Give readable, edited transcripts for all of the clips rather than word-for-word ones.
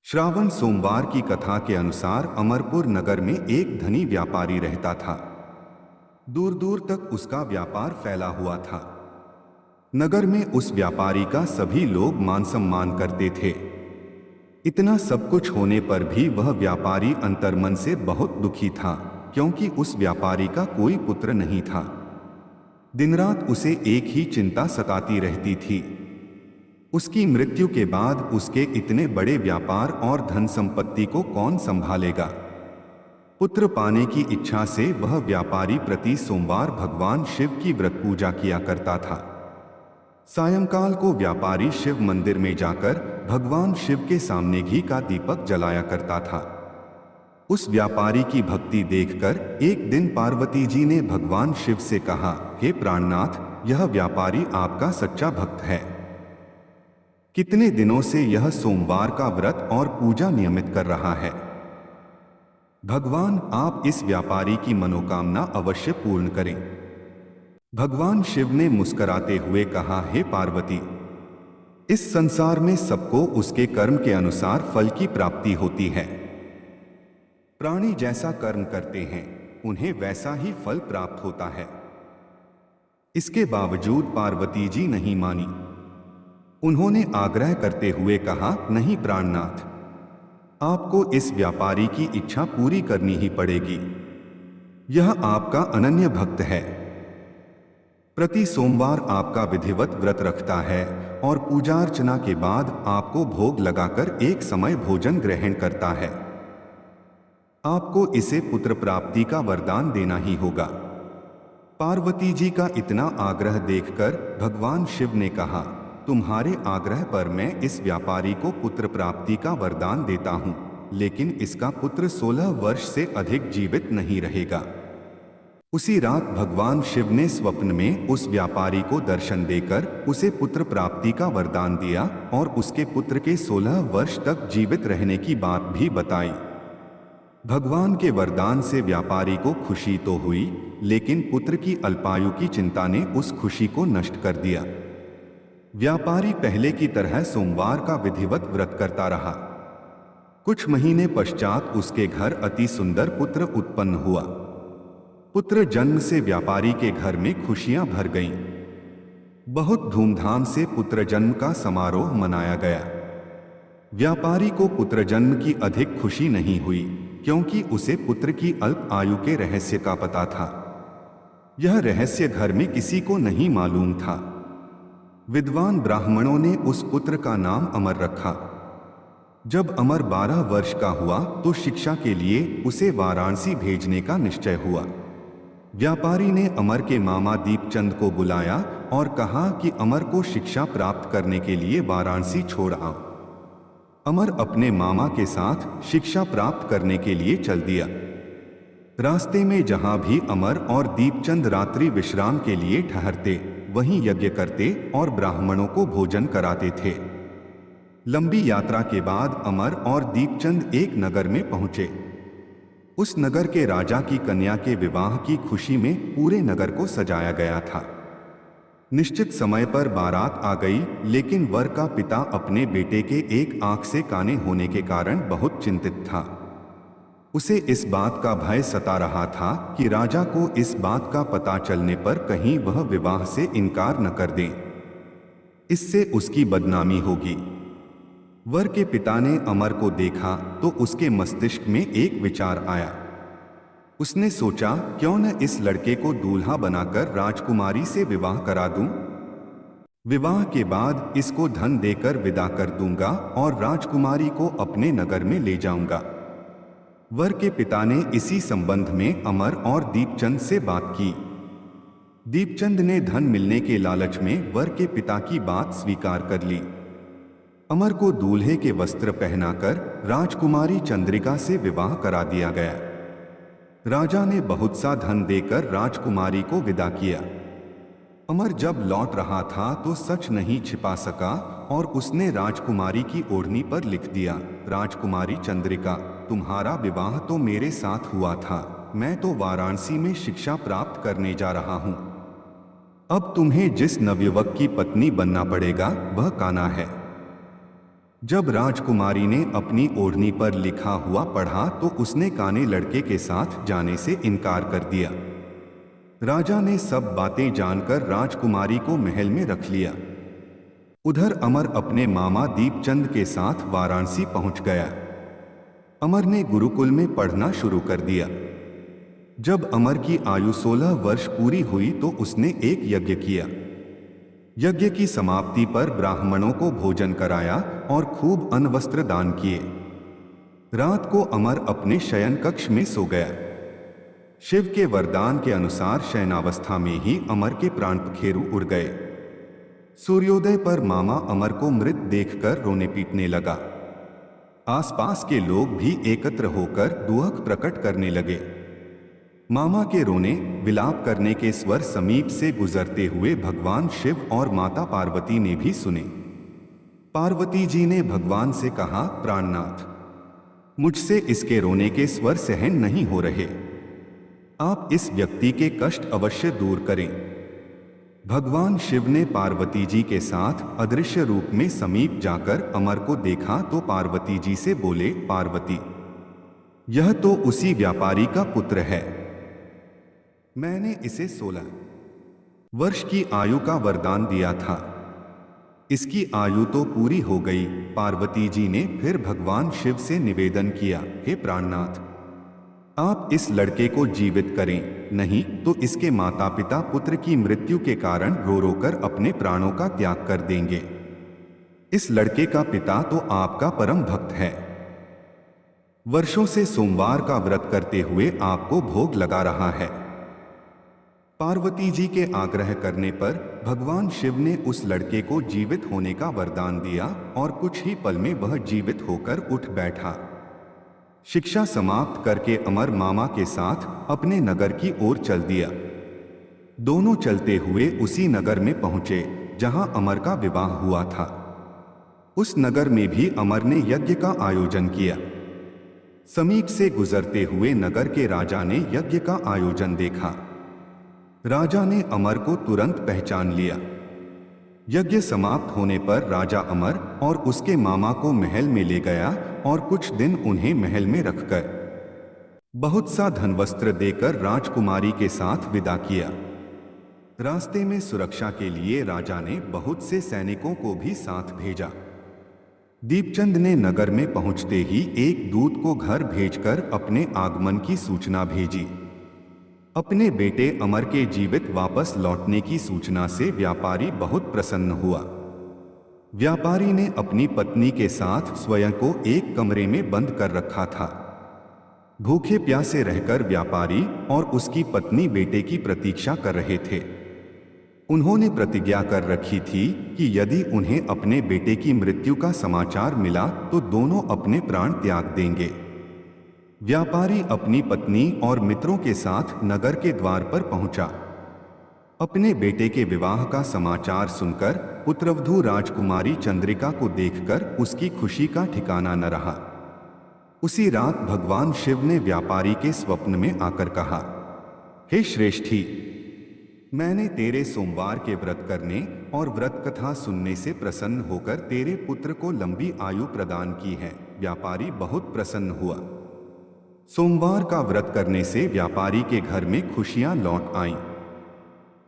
श्रावण सोमवार की कथा के अनुसार अमरपुर नगर में एक धनी व्यापारी रहता था। दूर दूर तक उसका व्यापार फैला हुआ था। नगर में उस व्यापारी का सभी लोग मान सम्मान करते थे। इतना सब कुछ होने पर भी वह व्यापारी अंतर्मन से बहुत दुखी था, क्योंकि उस व्यापारी का कोई पुत्र नहीं था। दिन रात उसे एक ही चिंता सताती रहती थी। उसकी मृत्यु के बाद उसके इतने बड़े व्यापार और धन संपत्ति को कौन संभालेगा। पुत्र पाने की इच्छा से वह व्यापारी प्रति सोमवार भगवान शिव की व्रत पूजा किया करता था। सायंकाल को व्यापारी शिव मंदिर में जाकर भगवान शिव के सामने घी का दीपक जलाया करता था। उस व्यापारी की भक्ति देखकर एक दिन पार्वती जी ने भगवान शिव से कहा, हे प्राणनाथ, यह व्यापारी आपका सच्चा भक्त है। कितने दिनों से यह सोमवार का व्रत और पूजा नियमित कर रहा है। भगवान, आप इस व्यापारी की मनोकामना अवश्य पूर्ण करें। भगवान शिव ने मुस्कुराते हुए कहा, हे पार्वती, इस संसार में सबको उसके कर्म के अनुसार फल की प्राप्ति होती है। प्राणी जैसा कर्म करते हैं, उन्हें वैसा ही फल प्राप्त होता है। इसके बावजूद पार्वती जी नहीं मानी। उन्होंने आग्रह करते हुए कहा, नहीं प्राणनाथ, आपको इस व्यापारी की इच्छा पूरी करनी ही पड़ेगी। यह आपका अनन्य भक्त है। प्रति सोमवार आपका विधिवत व्रत रखता है और पूजा अर्चना के बाद आपको भोग लगाकर एक समय भोजन ग्रहण करता है। आपको इसे पुत्र प्राप्ति का वरदान देना ही होगा। पार्वती जी का इतना आग्रह देखकर भगवान शिव ने कहा, तुम्हारे आग्रह पर मैं इस व्यापारी को पुत्र प्राप्ति का वरदान देता हूं, लेकिन इसका पुत्र 16 वर्ष से अधिक जीवित नहीं रहेगा। उसी रात भगवान शिव ने स्वप्न में उस व्यापारी को दर्शन देकर उसे पुत्र प्राप्ति का वरदान दिया और उसके पुत्र के 16 वर्ष तक जीवित रहने की बात भी बताई। भगवान के वरदान से व्यापारी को खुशी तो हुई, लेकिन पुत्र की अल्पायु की चिंता ने उस खुशी को नष्ट कर दिया। व्यापारी पहले की तरह सोमवार का विधिवत व्रत करता रहा। कुछ महीने पश्चात उसके घर अति सुंदर पुत्र उत्पन्न हुआ। पुत्र जन्म से व्यापारी के घर में खुशियां भर गईं। बहुत धूमधाम से पुत्र जन्म का समारोह मनाया गया। व्यापारी को पुत्र जन्म की अधिक खुशी नहीं हुई, क्योंकि उसे पुत्र की अल्प आयु के रहस्य का पता था। यह रहस्य घर में किसी को नहीं मालूम था। विद्वान ब्राह्मणों ने उस पुत्र का नाम अमर रखा। जब अमर 12 वर्ष का हुआ तो शिक्षा के लिए उसे वाराणसी भेजने का निश्चय हुआ। व्यापारी ने अमर के मामा दीपचंद को बुलाया और कहा कि अमर को शिक्षा प्राप्त करने के लिए वाराणसी छोड़ आओ। अमर अपने मामा के साथ शिक्षा प्राप्त करने के लिए चल दिया। रास्ते में जहां भी अमर और दीपचंद रात्रि विश्राम के लिए ठहरते, वहीं यज्ञ करते और ब्राह्मणों को भोजन कराते थे। लंबी यात्रा के बाद अमर और दीपचंद एक नगर में पहुंचे। उस नगर के राजा की कन्या के विवाह की खुशी में पूरे नगर को सजाया गया था। निश्चित समय पर बारात आ गई, लेकिन वर का पिता अपने बेटे के एक आंख से काने होने के कारण बहुत चिंतित था। उसे इस बात का भय सता रहा था कि राजा को इस बात का पता चलने पर कहीं वह विवाह से इनकार न कर दें। इससे उसकी बदनामी होगी। वर के पिता ने अमर को देखा तो उसके मस्तिष्क में एक विचार आया। उसने सोचा, क्यों न इस लड़के को दूल्हा बनाकर राजकुमारी से विवाह करा दूं। विवाह के बाद इसको धन देकर विदा कर दूंगा और राजकुमारी को अपने नगर में ले जाऊंगा। वर के पिता ने इसी संबंध में अमर और दीपचंद से बात की। दीपचंद ने धन मिलने के लालच में वर के पिता की बात स्वीकार कर ली। अमर को दूल्हे के वस्त्र पहनाकर राजकुमारी चंद्रिका से विवाह करा दिया गया। राजा ने बहुत सा धन देकर राजकुमारी को विदा किया। अमर जब लौट रहा था तो सच नहीं छिपा सका और उसने राजकुमारी की ओढ़नी पर लिख दिया, राजकुमारी चंद्रिका, तुम्हारा विवाह तो मेरे साथ हुआ था, मैं तो वाराणसी में शिक्षा प्राप्त करने जा रहा हूं। अब तुम्हें जिस नवयुवक की पत्नी बनना पड़ेगा वह कान्हा है। जब राजकुमारी ने अपनी ओढ़नी पर लिखा हुआ पढ़ा तो उसने काने लड़के के साथ जाने से इनकार कर दिया। राजा ने सब बातें जानकर राजकुमारी को महल में रख लिया। उधर अमर अपने मामा दीपचंद के साथ वाराणसी पहुंच गया। अमर ने गुरुकुल में पढ़ना शुरू कर दिया। जब अमर की आयु 16 वर्ष पूरी हुई तो उसने एक यज्ञ किया। यज्ञ की समाप्ति पर ब्राह्मणों को भोजन कराया और खूब अन्न वस्त्र दान किए। रात को अमर अपने शयन कक्ष में सो गया। शिव के वरदान के अनुसार शयनावस्था में ही अमर के प्राण पखेरु उड़ गए। सूर्योदय पर मामा अमर को मृत देखकर रोने पीटने लगा। आसपास के लोग भी एकत्र होकर दुख प्रकट करने लगे। मामा के रोने विलाप करने के स्वर समीप से गुजरते हुए भगवान शिव और माता पार्वती ने भी सुने। पार्वती जी ने भगवान से कहा, प्राणनाथ, मुझसे इसके रोने के स्वर सहन नहीं हो रहे। आप इस व्यक्ति के कष्ट अवश्य दूर करें। भगवान शिव ने पार्वती जी के साथ अदृश्य रूप में समीप जाकर अमर को देखा तो पार्वती जी से बोले, पार्वती, यह तो उसी व्यापारी का पुत्र है। मैंने इसे 16 वर्ष की आयु का वरदान दिया था। इसकी आयु तो पूरी हो गई। पार्वती जी ने फिर भगवान शिव से निवेदन किया, हे प्राणनाथ, आप इस लड़के को जीवित करें, नहीं तो इसके माता पिता पुत्र की मृत्यु के कारण रो रो कर अपने प्राणों का त्याग कर देंगे। इस लड़के का पिता तो आपका परम भक्त है। वर्षों से सोमवार का व्रत करते हुए आपको भोग लगा रहा है। पार्वती जी के आग्रह करने पर भगवान शिव ने उस लड़के को जीवित होने का वरदान दिया और कुछ ही पल में वह जीवित होकर उठ बैठा। शिक्षा समाप्त करके अमर मामा के साथ अपने नगर की ओर चल दिया। दोनों चलते हुए उसी नगर में पहुंचे जहां अमर का विवाह हुआ था। उस नगर में भी अमर ने यज्ञ का आयोजन किया। समीप से गुजरते हुए नगर के राजा ने यज्ञ का आयोजन देखा। राजा ने अमर को तुरंत पहचान लिया। यज्ञ समाप्त होने पर राजा अमर और उसके मामा को महल में ले गया और कुछ दिन उन्हें महल में रखकर बहुत सा धन वस्त्र देकर राजकुमारी के साथ विदा किया। रास्ते में सुरक्षा के लिए राजा ने बहुत से सैनिकों को भी साथ भेजा। दीपचंद ने नगर में पहुंचते ही एक दूत को घर भेजकर अपने आगमन की सूचना भेजी। अपने बेटे अमर के जीवित वापस लौटने की सूचना से व्यापारी बहुत प्रसन्न हुआ। व्यापारी ने अपनी पत्नी के साथ स्वयं को एक कमरे में बंद कर रखा था। भूखे प्यासे रहकर व्यापारी और उसकी पत्नी बेटे की प्रतीक्षा कर रहे थे। उन्होंने प्रतिज्ञा कर रखी थी कि यदि उन्हें अपने बेटे की मृत्यु का समाचार मिला तो दोनों अपने प्राण त्याग देंगे। व्यापारी अपनी पत्नी और मित्रों के साथ नगर के द्वार पर पहुंचा। अपने बेटे के विवाह का समाचार सुनकर पुत्रवधू राजकुमारी चंद्रिका को देखकर उसकी खुशी का ठिकाना न रहा। उसी रात भगवान शिव ने व्यापारी के स्वप्न में आकर कहा, हे श्रेष्ठी, मैंने तेरे सोमवार के व्रत करने और व्रत कथा सुनने से प्रसन्न होकर तेरे पुत्र को लंबी आयु प्रदान की है। व्यापारी बहुत प्रसन्न हुआ। सोमवार का व्रत करने से व्यापारी के घर में खुशियां लौट आईं।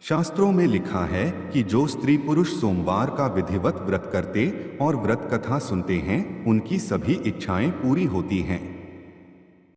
शास्त्रों में लिखा है कि जो स्त्री पुरुष सोमवार का विधिवत व्रत करते और व्रत कथा सुनते हैं, उनकी सभी इच्छाएं पूरी होती हैं।